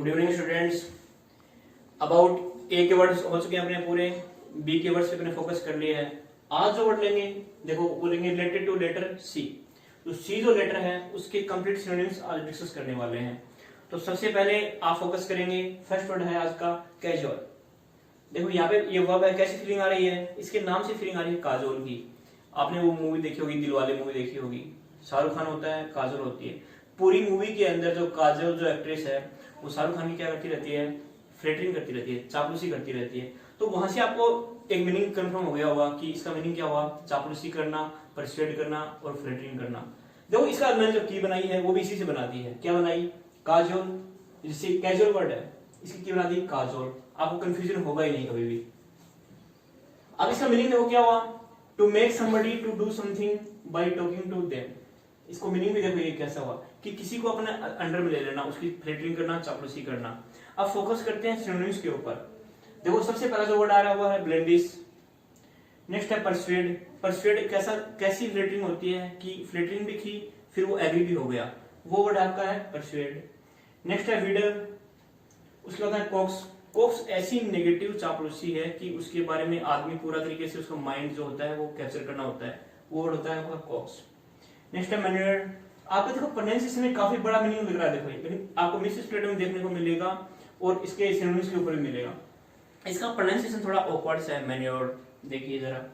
Good evening students. About ए के words हो चुके हैं अपने पूरे, बी के वर्ड्स पे अपने फोकस कर लिए हैं। आज जो वर्ड लेंगे देखो वो लेंगे रिलेटेड टू लेटर सी। तो सी जो लेटर है उसके कंप्लीट सिनोनिम्स आज डिस्कस करने वाले हैं। तो सबसे पहले आप फोकस करेंगे, फर्स्ट वर्ड है आज का कैजुअल। देखो यहाँ पे ये वर्ब है, कैसी फीलिंग आ रही है, इसके नाम से फीलिंग आ रही है काजोल की। आपने वो मूवी देखी होगी, दिलवाले मूवी देखी होगी, शाहरुख खान होता है, काजोल होती है। पूरी मूवी के अंदर जो काजोल जो एक्ट्रेस है वो शाहरुख खान की क्या करती रहती है, फ्लेटरिंग करती रहती है, चापलूसी करती रहती है। तो वहां से आपको एक मीनिंग कंफर्म हो गया होगा कि इसका मीनिंग क्या हुआ, चापलूसी करना, परसुएड करना और फ्लेटरिंग करना। देखो इसका मैंने जो की बनाई है वो भी इसी से बनाती है। क्या बनाई, काजोल, जिससे कैजुअल वर्ड है इसकी की बना दी काजोल। आपको कंफ्यूजन होगा ही नहीं कभी भी। अब इसका मीनिंग देखो क्या हुआ, to make somebody to do something by talking to them. इसको मीनिंग भी देखो ये कैसा हुआ कि किसी को अपने अंडर में ले लेना, उसकी फ्लेटरिंग करना, चापलूसी करना। अब फोकस करते हैं सिनोनिम्स के ऊपर। देखो सबसे पहला जो वर्ड आ रहा है वो है ब्लेंडिस। नेक्स्ट है परसुएड। परसुएड कैसी फ्लेटरिंग होती है कि फ्लेटरिंग भी की फिर वो एग्री भी हो गया, वो वर्ड आपका है परसुएड। नेक्स्ट है विडल। उसके बाद है कॉक्स। कॉक्स ऐसी नेगेटिव चापलूसी है कि उसके बारे में आदमी पूरा तरीके से उसका माइंड जो होता है वो कैप्चर करना होता है, वो वर्ड होता है आपका कॉक्स। नेक्स्ट है मैन्युअर। आपको देखो प्रोनाउंसिएशन में काफी बड़ा मीनिंग लग रहा है, देखो लेकिन आपको मिस स्प्लिट में देखने को मिलेगा और इसके सिनोनिम्स के ऊपर भी मिलेगा। इसका प्रोनाउंसिएशन थोड़ा ऑकवर्ड सा है, मैन्योर, देखिए जरा।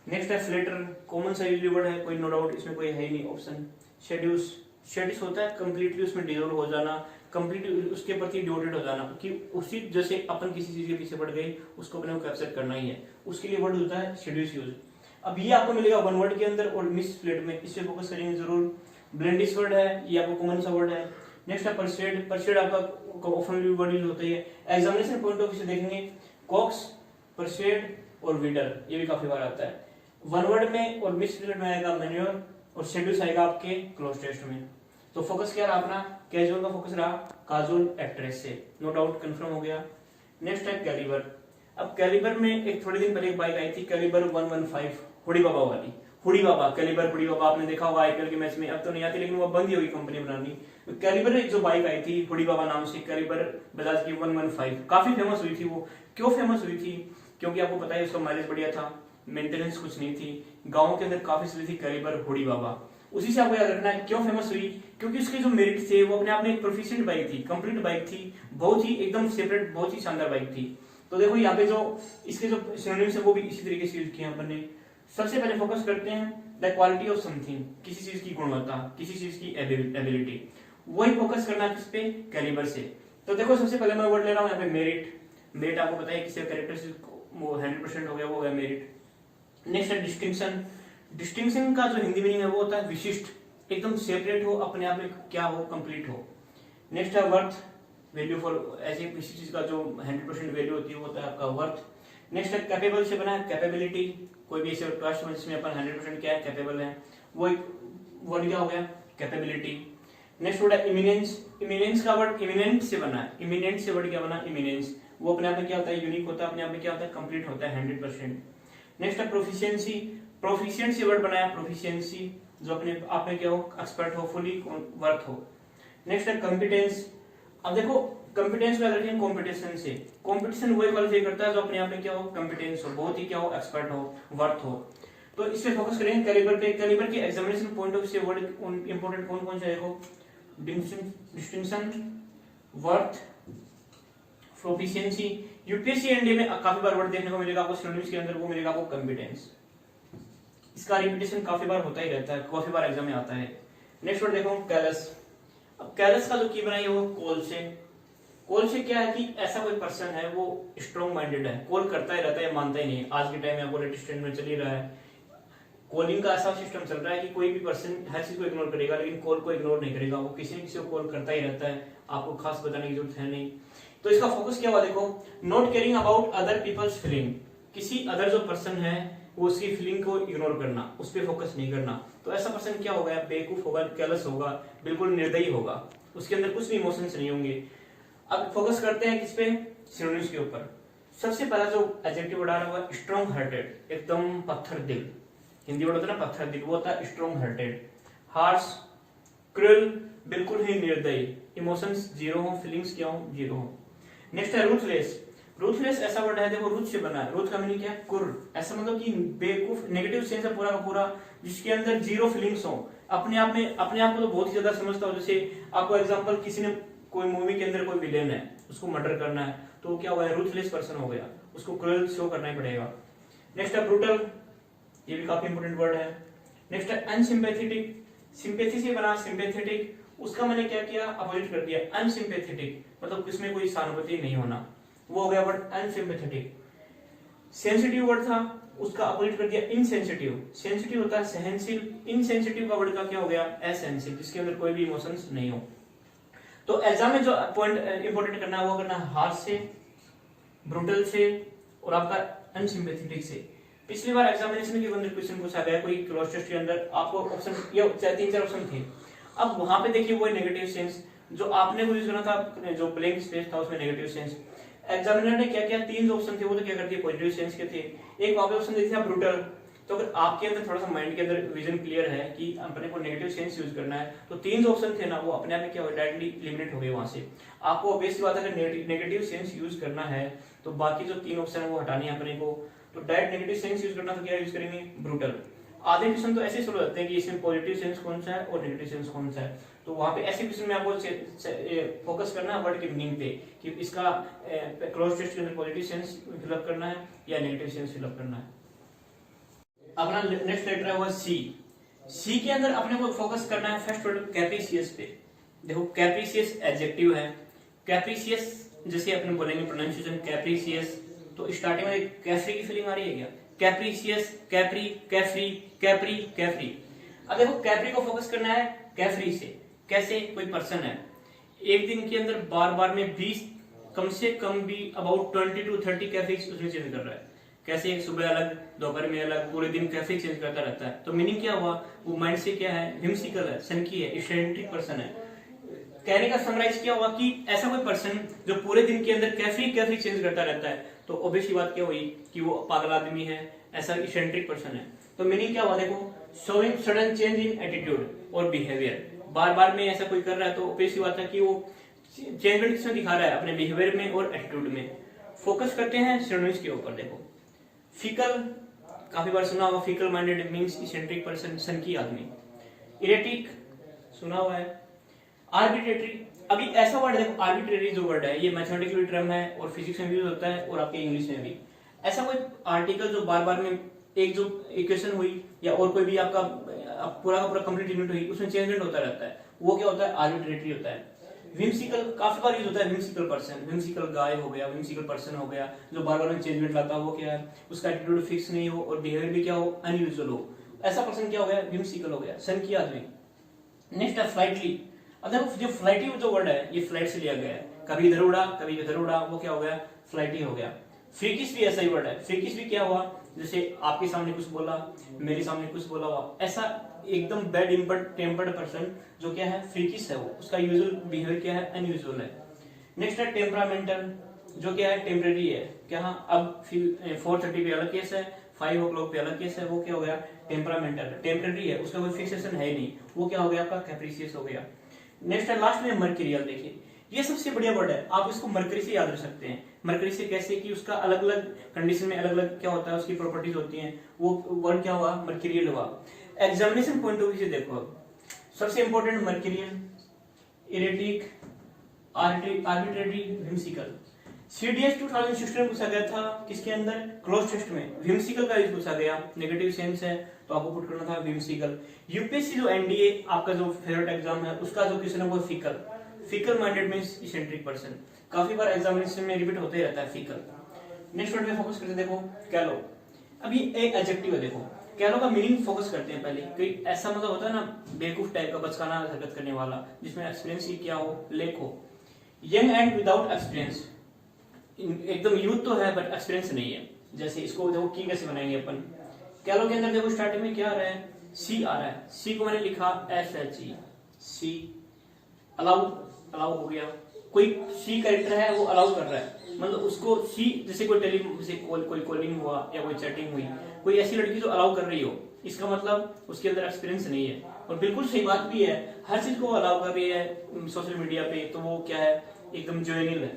नेक्स्ट है फ्लेटर। कॉमन सा वर्ड है, कोई नो डाउट इसमें कोई है ही नहीं ऑप्शन। शेड्यूस। शेड्यूस होता है कंप्लीटली उसमें डिजोल्व हो जाना, कंप्लीटली उसके प्रति डिवोटेड हो जाना, कि उसी जैसे अपन किसी चीज के पीछे पड़ गए उसको अपने को कैप्चर करना ही है, उसके लिए वर्ड होता है शेड्यूस यूज। अब ये आपको मिलेगा वन वर्ड के अंदर और मिस स्प्लिट में, इस पे फोकस करेंगे जरूर। ब्लेंडिस वर्ड है, ये आपको कॉमन सा वर्ड है। नेक्स्ट है परसुएड। परसुएड आपका ऑफन वर्ड यूज होता है, एग्जामिनेशन पॉइंट ऑफ व्यू से देखेंगे कॉक्स, परसुएड और विडल, ये भी काफी बार आता है। वन वर्ड में और मिस स्प्लिट में आएगा मैन्योर और शेड्यूस आएगा आपके क्लोज टेस्ट में। तो फोकस क्या रहा अपना, कैजुअल का फोकस रहा काजोल एक्ट्रेस से, नो डाउट कंफर्म हो गया। नेक्स्ट है कैलिबर। अब कैलिबर में एक थोड़े दिन पहले एक बाइक आई थी, कैलिबर 115, हुडी बाबा वाली। हुडी बाबा, कैलिबर हुडी बाबा आपने देखा होगा आईपीएल के मैच में, अब तो नहीं आती लेकिन वो बंद ही होगी कंपनी बनानी। तो कैलिबर एक जो बाइक आई थी हुडी बाबा नाम से, कैलिबर बजाज की 115, काफी फेमस हुई थी वो। क्यों फेमस हुई थी, क्योंकि आपको पता है उसका माइलेज बढ़िया था, मेंटेनेंस कुछ नहीं थी, गाँव के अंदर काफी चली थी कैलिबर हुडी बाबा। उसी से आपको याद रखना है क्यों फेमस हुई, क्योंकि उसके जो मेरिट थे वो अपने आप में एक प्रोफिशिएंट बाइक थी, कंप्लीट बाइक थी, बहुत ही एकदम सेपरेट, बहुत ही शानदार बाइक थी। तो देखो यहाँ पे जो इसके जो सिनोनिम्स है वो भी इसी तरीके से यूज किए अपन ने। सबसे पहले फोकस करते हैं द क्वालिटी ऑफ समथिंग, किसी चीज की गुणवत्ता, किसी चीज की एबिलिटी, वही फोकस करना है किस पे, कैलिबर से। तो देखो सबसे पहले मैं वर्ड ले रहा हूँ यहाँ पे मेरिट। मेरिट आपको पता है किसी कैरेक्टरिस्टिक 100% हो गया, वो है मेरिट। नेक्स्ट है डिस्टिंक्शन। डिस्टिंक्शन का जो हिंदी मीनिंग है वो होता है विशिष्ट, एकदम सेपरेट हो, अपने आप में क्या हो, कंप्लीट हो। नेक्स्ट है वर्थ, वैल्यू फॉर, ऐसे किसी चीज का जो 100% वैल्यू होती है वो होता है आपका वर्थ। नेक्स्ट है कैपेबल से बना है कैपेबिलिटी, कोई भी ऐसे ट्रस्ट में जिसमें अपन 100% क्या है, कैपेबल है, वो एक वर्ड क्या हो गया, कैपेबिलिटी। नेक्स्ट वर्ड है इमिनेंस। इमिनेंस का वर्ड इमिनेंट से बना है, इमिनेंट से वर्ड क्या बना, इमिनेंस, वो अपने आप में क्या होता है, यूनिक होता है, अपने आप में क्या होता है, कंप्लीट होता है 100%। नेक्स्ट है प्रोफिशिएंसी। प्रोफिशिएंट से वर्ड बनाया प्रोफिशिएंसी, जो अपने आप में क्या हो, एक्सपर्ट हो, फुली वर्थ हो। नेक्स्ट है कॉम्पिटेंस। अब देखो कॉम्पिटेंस को याद रखें कॉम्पिटिशन से, कॉम्पिटिशन वही क्वालिफाई करता है जो अपने आप में क्या हो, कॉम्पिटेंस हो, बहुत ही क्या हो, एक्सपर्ट हो, वर्थ हो। तो इस पे फोकस करेंगे कैलिबर पे। कैलिबर के एग्जामिनेशन पॉइंट ऑफ व्यू से वर्ड इंपॉर्टेंट कौन कौन से है, देखो distinction, worth, proficiency. UPSC NDA में काफी बार वर्ड देखने को मिलेगा आपको सिनोनिम्स के अंदर, वो मिलेगा आपको कॉम्पिटेंस। इसका रिपीटेशन काफी बार होता ही रहता है, काफी बार एग्जाम में आता है। नेक्स्ट वर्ड देखो कैलस। अब कैलस का जो की बनाई है वो कोल से। कोल से क्या है कि ऐसा कोई पर्सन है वो स्ट्रॉन्ग माइंडेड है, कॉल करता ही रहता है, मानता ही नहीं। आज के टाइम में आपको लेटेस्ट ट्रेंड में चल ही रहा है, कॉलिंग का ऐसा सिस्टम चल रहा है कि कोई भी पर्सन हर चीज को इग्नोर करेगा लेकिन कॉल को इग्नोर नहीं करेगा, वो किसी न किसी को कॉल करता ही रहता है, आपको खास बताने की जरूरत है नहीं। तो इसका फोकस क्या हुआ, देखो not caring about other peoples feeling, किसी अदर जो पर्सन है वो उसकी फीलिंग को इग्नोर करना, उस पर फोकस नहीं करना। तो ऐसा पर्सन क्या होगा, बेवकूफ होगा, केयरलेस होगा, बिल्कुल निर्दयी होगा, उसके अंदर कुछ भी इमोशंस नहीं होंगे। अब फोकस करते हैं किस पे, सिनोनिम्स के ऊपर। सबसे पहला जो एडजेक्टिव वर्ड आ रहा है स्ट्रॉन्ग हार्टेड, एकदम पत्थर दिल, हिंदी वर्ड होता है ना पत्थर दिल, वो होता है स्ट्रॉन्ग हार्टेड। हार्श, क्रूअल, बिल्कुल ही निर्दयी, इमोशंस जीरो हो, फीलिंग्स क्या हो, जीरो हो। नेक्स्ट है रूथलेस। रूथलेस ऐसा वर्ड है, देखो रूथ से बना है, रूथ का मीनिंग क्या है, कुर, ऐसा मतलब कि बेवकूफ, नेगेटिव सेंस है पूरा का पूरा, जिसके अंदर जीरो फीलिंग्स हो, अपने आप में अपने आप को तो बहुत ही ज्यादा समझता हो। जैसे आपको एग्जांपल, किसी ने कोई मूवी के अंदर कोई विलेन है, उसको मर्डर करना है, तो क्या हुआ है, रूथलेस पर्सन हो गया, उसको क्रूअल शो करना ही पड़ेगा। नेक्स्ट है ब्रूटल, ये भी काफी इंपोर्टेंट वर्ड है। नेक्स्ट है अनसिंपैथेटिक, सिंपैथी से बना सिंपैथेटिक, उसका मैंने क्या किया, अपोजिट कर दिया, अनसिंपैथेटिक, मतलब किसमें कोई सहानुभूति नहीं होना, वो हो गया वर्ड अनसिंपैथेटिक। सेंसिटिव वर्ड था, उसका अपोजिट कर दिया इनसेंसिटिव, सेंसिटिव होता है सहनशील, इनसेंसिटिव का वर्ड का क्या हो गया, असेंसिटिव, जिसके अंदर कोई भी इमोशंस नहीं हो। तो एग्जाम में जो पॉइंट इंपोर्टेंट करना है वो करना है हार्श से, ब्रूटल से और आपका अनसिंपैथेटिक से। पिछली बार एग्जामिनेशन के अंदर क्वेश्चन पूछा गया कोई क्लोज टेस्ट के अंदर, आपको ऑप्शन ये 3-4 ऑप्शन थे, अब वहां पे देखिए वो नेगेटिव सेंस जो आपने यूज करना था, जो ब्लैंक स्पेस था उसमें नेगेटिव सेंस। एग्जामिनर ने क्या किया, 3 ऑप्शन थे वो तो क्या कर दिए, पॉजिटिव सेंस के थे। एक वहां पे ऑप्शन दे दिया ब्रूटल, तो अगर आपके अंदर थोड़ा सा माइंड के अंदर विजन क्लियर है कि अपने को नेगेटिव सेंस यूज करना है, तो 3 ऑप्शन थे ना, वो अपने आप में क्या हो, डायरेक्टली एलिमिनेट हो गए वहां से। आपको ऑब्वियसली बात है, अगर नेगेटिव सेंस यूज करना है तो बाकी जो 3 ऑप्शन है वो हटानी है अपने को, तो डायरेक्ट नेगेटिव सेंस यूज करना, तो क्या यूज करेंगे, ब्रूटल। आधे क्वेश्चन तो ऐसे सोल्व होते हैं कि इसमें पॉजिटिव सेंस कौन सा है और नेगेटिव सेंस कौन सा है, तो वहां पे ऐसे क्वेश्चन में आपको फोकस करना है वर्ड के मीनिंग पे कि इसका क्लोज टेस्ट के अंदर पॉजिटिव सेंस फिलअप करना है या नेगेटिव सेंस फिलअप करना है। अपना नेक्स्ट लेटर है वो सी। सी के अंदर अपने को फोकस करना है फर्स्ट वर्ड कैप्रिसियस पे। देखो कैप्रिसियस एडजेक्टिव है, कैप्रिसियस जैसे अपने बोलेंगे प्रोनाउंसिएशन कैप्रिसियस, तो स्टार्टिंग में कैफ्री की फीलिंग आ रही है क्या, कैप्रिसियस, कैप्री, कैफ्री, कैप्री, कैफ्री। अब देखो कैप्री को फोकस करना है कैफ्री से, कैसे, कोई पर्सन है एक दिन के अंदर बार बार में 20 कम से कम भी अबाउट 20 to 30 कैफीज उसमें चेंज कर रहा है, कैसे, सुबह अलग, दोपहर में अलग, पूरे दिन कैफे चेंज करता रहता है। तो मीनिंग क्या हुआ, वो माइंड से क्या है, व्हिमसिकल है, सनकी है, इसेंट्रिक पर्सन है। कहने का समराइज क्या हुआ कि ऐसा कोई पर्सन जो पूरे दिन के अंदर कैफी चेंज करता रहता है, तो ऑब्वियसली बात क्या हुई कि वो पागल आदमी है, ऐसा इसेंट्रिक पर्सन है। तो मीनिंग क्या हुआ, देखो showing sudden change in attitude और बिहेवियर, बार बार में ऐसा कोई कर रहा है तो ऑब्वियसली बात है कि वो चेंजमेंट किसमें दिखा रहा है, अपने बिहेवियर में और एटीट्यूड में। फोकस करते हैं सिनोनिम्स के ऊपर। देखो फिकल, काफी बार सुना होगा, fickle minded means eccentric person, सनकी आदमी। इरेटिक सुना हुआ है। आर्बिट्रेटरी, अभी ऐसा वर्ड देखो, आर्बिट्रेटरी जो वर्ड है ये मैथमेटिकल टर्म है और फिजिक्स में भी यूज होता है और आपके इंग्लिश में भी। ऐसा कोई आर्टिकल जो बार बार में एक जो इक्वेशन हुई या और कोई भी आपका पूरा का पूरा कंप्लीट यूनिट हुई उसमें चेंजमेंट होता रहता है, वो क्या होता है, आर्बिट्रेटरी होता है। व्हिमसिकल काफी बार यूज होता है, व्हिमसिकल पर्सन, व्हिमसिकल गाय हो गया, व्हिमसिकल पर्सन हो गया, जो बार बार में चेंजमेंट लाता है, वो क्या है, उसका एटीट्यूड फिक्स नहीं हो और बिहेवियर भी क्या हो, अनयूजुअल हो, ऐसा पर्सन क्या हो गया, व्हिमसिकल हो गया, सनकी आदमी। नेक्स्ट है फ्लाइटली। अब देखो जो फ्लाइटी जो वर्ड है ये फ्लाइट से लिया गया है, कभी इधर उड़ा कभी इधर उड़ा, वो क्या हो गया, फ्लाइटी हो गया। फ्रीकिश भी ऐसा ही वर्ड है, फ्रीकिश भी क्या हुआ, जैसे आपके सामने कुछ बोला, मेरे सामने कुछ बोला हुआ, ऐसा एकदम बैड टेम्पर्ड पर्सन जो क्या है, फ्रीकिश है, वो उसका यूजुअल बिहेवियर क्या है, अनयूजुअल है। नेक्स्ट है टेम्परामेंटल, जो क्या है, टेम्परेरी है, क्या अब 4:30 पे अलग केस है, 5 o'clock पे अलग केस है, वो क्या हो गया, टेम्परामेंटल, टेम्परेरी है, उसका कोई फिक्सेशन है नहीं, वो क्या हो गया, आपका कैप्रिसियस हो गया। नेक्स्ट है लास्ट में मर्क्यूरियल। देखिए ये सबसे बढ़िया वर्ड है, आप इसको मरकरी से याद रख सकते हैं। मरकरी से कैसे कि उसका अलग अलग कंडीशन में अलग अलग क्या होता है, उसकी प्रॉपर्टीज होती हैं, वो वर्ड क्या हुआ, मर्क्यूरियल हुआ। एग्जामिनेशन पॉइंट ऑफ व्यू से देखो, सबसे important mercurial, erratic, arbitrary, whimsical. CDS 2016 में पूछा गया था किसके अंदर, क्लोज टेस्ट में, व्हिमसिकल का यूज पूछा गया, नेगेटिव सेंस है तो आपको पुट करना था व्हिमसिकल। यूपीएससी जो एनडीए आपका जो फेवरेट एग्जाम है उसका जो क्वेश्चन है वो fickle, fickle minded means eccentric person, काफी बार एग्जामिनेशन में रिपीट होते रहता है फिकल। नेक्स्ट वर्ड पे फोकस करते देखो, कैलो। अभी एक एडजेक्टिव है, देखो कैलो का मीनिंग फोकस करते हैं पहले। कोई ऐसा मतलब होता है ना बेवकूफ टाइप का, बचकाना हरकत करने वाला, जिसमें एक्सपीरियंस की क्या हो, लेक हो। यंग एंड विदाउट एक्सपीरियंस, एकदम यूथ तो है बट एक्सपीरियंस नहीं है। जैसे इसको देखो की कैसे बनाएंगे अपन, कैलो के अंदर देखो स्टार्टिंग में क्या आ रहा है, सी आ रहा है, सी को मैंने लिखा SHE, सी। अलाउ, अलाउ हो गया, कोई सी कैरेक्टर है वो अलाउ कर रहा है, मतलब उसको सी, जैसे कोई जैसे कोई कॉलिंग हुआ या कोई चैटिंग हुई, कोई ऐसी लड़की जो अलाउ कर रही हो, इसका मतलब उसके अंदर एक्सपीरियंस नहीं है, और बिल्कुल सही बात भी है, हर चीज को अलाउ कर रही है सोशल मीडिया पे, तो वो क्या है, एकदम जुवेनिल है,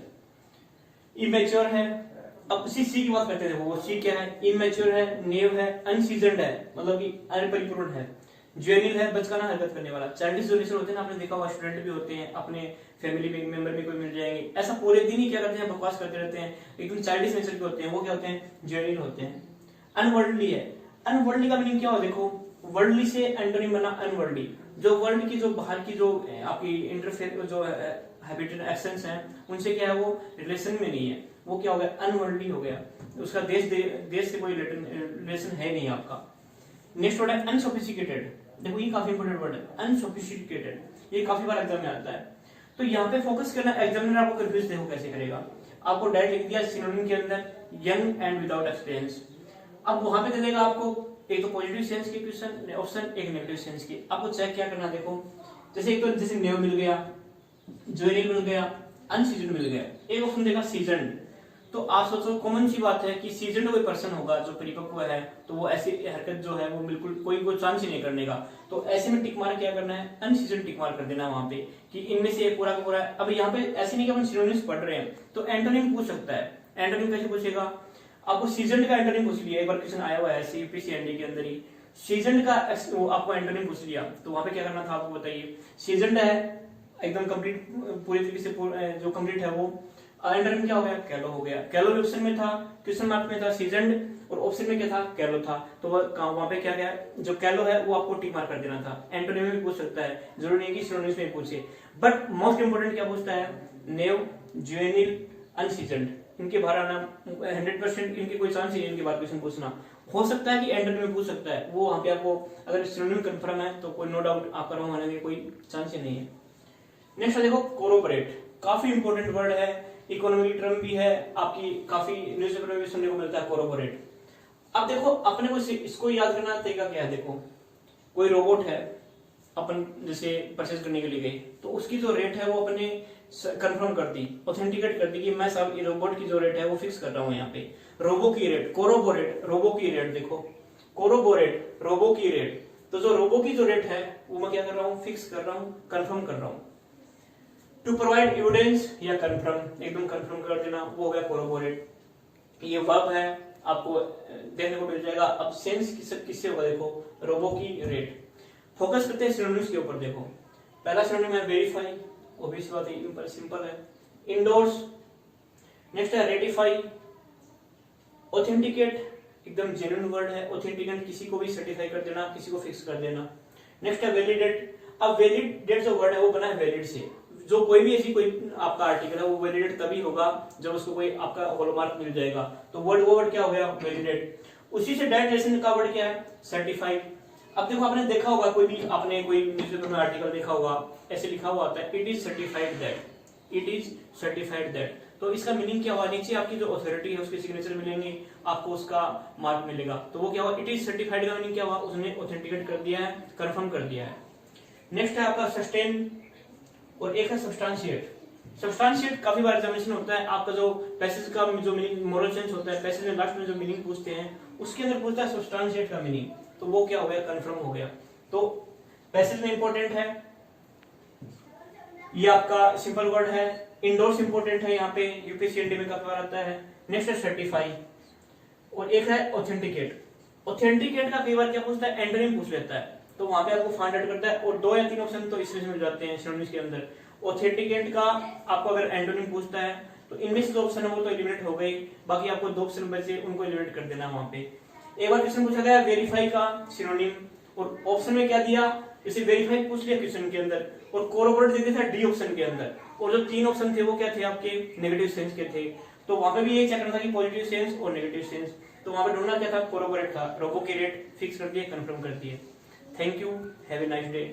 इमेच्योर है। अब सी की बात करते हैं, वो सी क्या है, इमेच्योर है, नेव है, अनसीजनड है, मतलब कि अनपरिपूर्ण है, जुवेनिल है, बचकाना हरकत करने वाला। चाइल्डिश जो नेचर होते हैं ना, आपने देखा हुआ स्टूडेंट भी होते हैं, अपने फैमिली में मेंबर में कोई मिल जाएंगे, ऐसा पूरे दिन ही क्या करते हैं, बकवास करते रहते हैं, एकदम चाइल्डिश नेचर के होते हैं, वो क्या होते हैं, जुवेनिल होते हैं। अनवर्ल्डली है, अनवर्ल्डली का मीनिंग क्या हो, देखो वर्ल्डली से एंटोनिम बना अनवर्ल्डली, जो वर्ल्ड की जो बाहर की जो आपकी इंटरफेयर जो हैबिटेड एक्शंस हैं उनसे क्या है, वो रिलेशन में नहीं है, वो क्या हो गया, अनवर्ल्डली हो गया, उसका देश से कोई रिलेशन है नहीं आपका। नेक्स्ट वर्ड है अनसोफिस्टिकेटेड, देखो ये काफी इंपोर्टेंट वर्ड है, अनसोफिस्टिकेटेड, ये काफी बार एग्जाम में आता है, तो यहाँ पे फोकस करना, एग्जामिनर आपको कंफ्यूज देखो कैसे करेगा, आपको डायरेक्ट लिख दिया सिनोनिम के अंदर यंग एंड विदाउट एक्सपीरियंस, अब वहां पे दे देगा आपको एक तो पॉजिटिव सेंस के क्वेश्चन ऑप्शन, एक नेगेटिव सेंस के, आपको चेक क्या करना, देखो जैसे एक तो जैसे न्यू मिल गया, जुवेनिल मिल गया, अनसीजन मिल गया, एक ऑप्शन देगा सीजन, तो आप सोचो कॉमन सी बात है कि सीजन कोई पर्सन होगा जो परिपक्व है, तो वो ऐसी हरकत जो है वो बिल्कुल कोई चांस ही नहीं करने का, तो ऐसे में टिक मार क्या करना है, अनसीजन टिक मार कर देना वहां पे कि इनमें से पूरा का पूरा। अब यहाँ पे ऐसे नहीं कि अपन सिनोनिम्स पढ़ रहे हैं, तो एंटोनिम पूछ सकता है, एंटोनिम कैसे पूछेगा, आपको सीजन का एंटोनिम पूछ लिया, एक बार क्वेश्चन आया हुआ है यूपीएससी के अंदर ही, सीजन का आपको एंटोनिम पूछ लिया, तो वहां पे क्या करना था आपको बताइए, सीजन है एकदम कंप्लीट, पूरी तरीके से जो कंप्लीट है वो, एंटोनिम क्या हो गया, कैलो हो गया, कैलो ऑप्शन में था, क्वेश्चन मार्क में था सीजन, और ऑप्शन में क्या था, कैलो था, तो वहां पे क्या गया, जो कैलो है वो आपको टिक मार्क कर देना था। एंटोनिम में भी पूछ सकता है, जरूरी नहीं कि सिनोनिम्स में पूछे, बट मोस्ट इंपोर्टेंट क्या पूछता है, नेव, जुवेनिल, अनसीजन्ड, इनके बाहर आना 100%, इनके कोई चांस ही नहीं इनके बाहर क्वेश्चन पूछना, हो सकता है कि एंटोनिम में पूछ सकता है, वो वहां पे आपको अगर सिनोनिम कंफर्म है तो कोई नो डाउट आपका रॉन्ग होने का कोई चांस ही नहीं है। नेक्स्ट देखो कोरोबोरेट, काफी इंपोर्टेंट वर्ड है, इकोनॉमिक टर्म भी है, आपकी काफी न्यूज़पेपर में भी सुनने को मिलता है कोरोबोरेट। अब देखो अपने को इसको याद करना तरीका क्या है, देखो कोई रोबोट है, अपन जैसे परचेज करने के लिए गए, तो उसकी जो रेट है वो अपने कंफर्म कर दी, ऑथेंटिकेट कर दी कि मैं सब रोबोट की जो रेट है वो फिक्स कर रहा हूँ यहाँ पे, रोबो की रेट, कोरोबोरेट रोबो की रेट, देखो कोरोबोरेट रोबो की रेट, तो जो रोबो की जो रेट है वो मैं क्या कर रहा हूँ, फिक्स कर रहा हूँ, कंफर्म कर रहा हूँ। टू प्रोवाइड एविडेंस या कंफर्म, एकदम कंफर्म कर देना, वो हो गया कोरोबोरेट। ये वर्ब है, आपको देखने को मिल जाएगा। अब सेंस किससे होगा, देखो रोबो की रेट। फोकस करते हैं सिनोनिम्स के ऊपर, देखो पहला सिनोनिम है वेरीफाई, ऑब्वियस बात है, सिंपल है, इंडोर्स, नेक्स्ट है रेटिफाई, ऑथेंटिकेट, एकदम जेन्युइन वर्ड है, ऑथेंटिकेट किसी को भी सर्टिफाई कर देना, किसी को फिक्स कर देना। नेक्स्ट है वैलिडेट, अब वैलिडेट जो वर्ड है वो बना है वैलिड से, जो कोई भी ऐसी कोई आपका आर्टिकल है वो वैलिडेट तभी होगा जब उसको कोई आपका हॉलमार्क मिल जाएगा, तो वो वर्ड क्या हो गया, वैलिडेट। उसी से डायरेक्ट रिलेशन का वर्ड क्या है, सर्टिफाइड। अब देखो आपने देखा होगा, कोई भी आपने कोई न्यूज़पेपर में आर्टिकल देखा होगा, ऐसे लिखा हुआ होता है it is certified that, it is certified that, तो इसका मीनिंग क्या हुआ, नीचे आपकी जो अथॉरिटी है उसके सिग्नेचर मिलेंगे, आपको उसका मार्क मिलेगा, तो वो क्या हुआ, इट इज सर्टिफाइड का मीनिंग क्या हुआ, उसने ऑथेंटिकेट कर दिया है, कंफर्म कर दिया है। नेक्स्ट है आपका सस्टेन, और एक है सब्सटेंशिएट। सब्सटेंशिएट काफी बार एग्जामिनेशन होता है, आपका जो पैसेज का जो मीनिंग मोरल सेंस होता है, पैसेज में लास्ट में जो मीनिंग पूछते हैं उसके अंदर पूछता है सब्सटेंशिएट का मीनिंग, तो वो क्या हो गया, कंफर्म हो गया। तो पैसेज में इंपॉर्टेंट है, ये आपका सिंपल वर्ड है। इंडोर्स इंपॉर्टेंट है, यहाँ पे यूपीएससी एनडी में काफी बार आता है। नेक्स्ट है सर्टिफाई, और एक है ऑथेंटिकेट। ऑथेंटिकेट का कई बार क्या पूछता है, एंटोनिम पूछ लेता है, तो वहां पे आपको फाइंड आउट करता है, और 2 या 3 ऑप्शन तो इसमें मिल जाते हैं सिनोनिम्स के अंदर। ऑथेंटिकेट का आपको अगर एंटोनिम पूछता है तो इनमें से 2 ऑप्शन है वो तो एलिमिनेट हो गई, बाकी आपको 2 ऑप्शन बचे उनको एलिमिनेट कर देना वहां पे। एक बार क्वेश्चन पूछा गया वेरीफाई का सिनोनिम, और ऑप्शन में क्या दिया, जैसे वेरीफाई पूछ लिया क्वेश्चन के अंदर, और कोरोबोरेट दे दिया था डी ऑप्शन के अंदर, और जो 3 ऑप्शन थे वो क्या थे, आपके नेगेटिव सेंस के थे, तो वहां पे भी ये चेक करना था कि पॉजिटिव सेंस और नेगेटिव सेंस, तो वहां पे ढूंढना क्या था, कोरोबोरेट था, रोबो की रेट फिक्स कर दिए, कंफर्म कर दिए। Thank you, have a nice day.